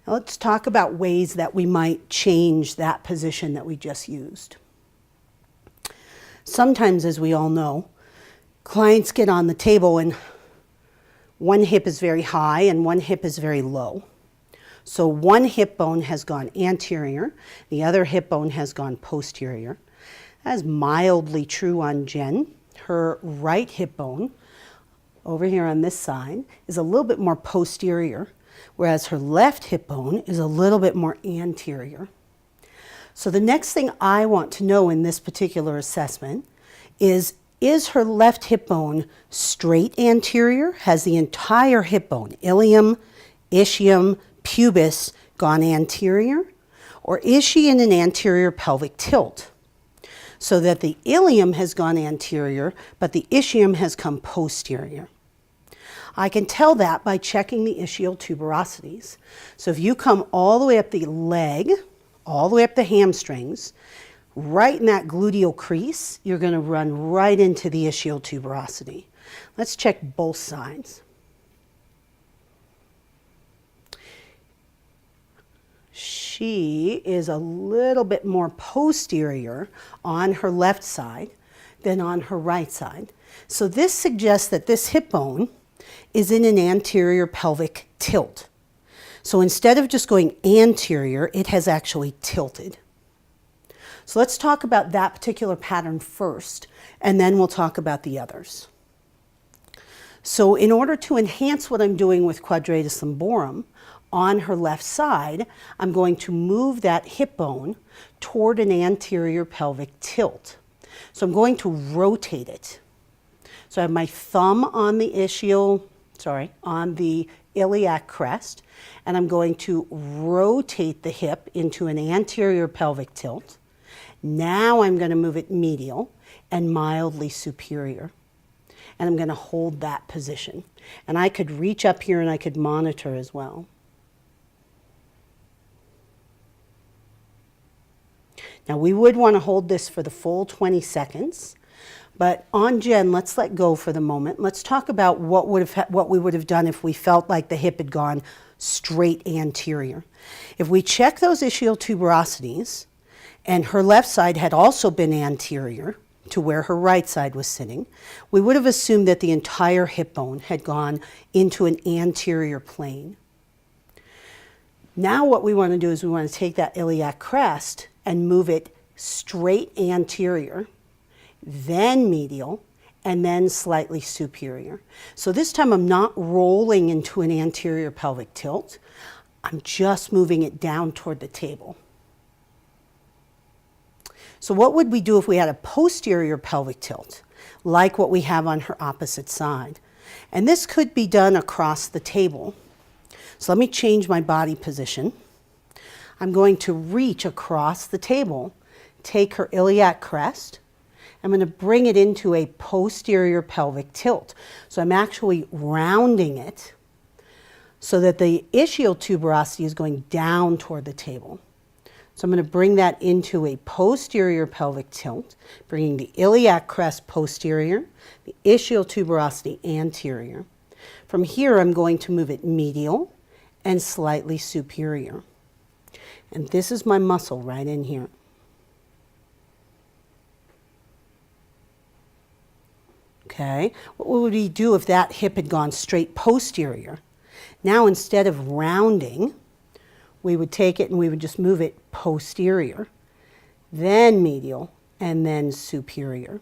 Now let's talk about ways that we might change that position that we just used. Sometimes, as we all know, clients get on the table and one hip is very high and one hip is very low. So one hip bone has gone anterior, the other hip bone has gone posterior. That is mildly true on Jen. Her right hip bone, over here on this side, is a little bit more posterior, whereas her left hip bone is a little bit more anterior. So the next thing I want to know in this particular assessment is her left hip bone straight anterior? Has the entire hip bone, ilium, ischium, pubis, gone anterior? Or is she in an anterior pelvic tilt, so that the ilium has gone anterior, but the ischium has come posterior? I can tell that by checking the ischial tuberosities. So if you come all the way up the leg, all the way up the hamstrings, right in that gluteal crease, you're going to run right into the ischial tuberosity. Let's check both sides. She is a little bit more posterior on her left side than on her right side. So this suggests that this hip bone is in an anterior pelvic tilt. So instead of just going anterior, it has actually tilted. So let's talk about that particular pattern first, and then we'll talk about the others. So in order to enhance what I'm doing with quadratus lumborum, on her left side, I'm going to move that hip bone toward an anterior pelvic tilt. So I'm going to rotate it. So I have my thumb on the on the iliac crest, and I'm going to rotate the hip into an anterior pelvic tilt. Now I'm going to move it medial and mildly superior. And I'm going to hold that position. And I could reach up here and I could monitor as well. Now we would want to hold this for the full 20 seconds, but on Jen, let's let go for the moment. Let's talk about what we would have done if we felt like the hip had gone straight anterior. If we check those ischial tuberosities, and her left side had also been anterior to where her right side was sitting, we would have assumed that the entire hip bone had gone into an anterior plane. Now what we want to do is we want to take that iliac crest and move it straight anterior, then medial, and then slightly superior. So this time I'm not rolling into an anterior pelvic tilt. I'm just moving it down toward the table. So what would we do if we had a posterior pelvic tilt, like what we have on her opposite side? And this could be done across the table. So let me change my body position. I'm going to reach across the table, take her iliac crest. I'm going to bring it into a posterior pelvic tilt. So I'm actually rounding it so that the ischial tuberosity is going down toward the table. So I'm going to bring that into a posterior pelvic tilt, bringing the iliac crest posterior, the ischial tuberosity anterior. From here, I'm going to move it medial and slightly superior. And this is my muscle right in here. Okay, what would we do if that hip had gone straight posterior? Now instead of rounding, we would take it and we would just move it posterior, then medial, and then superior.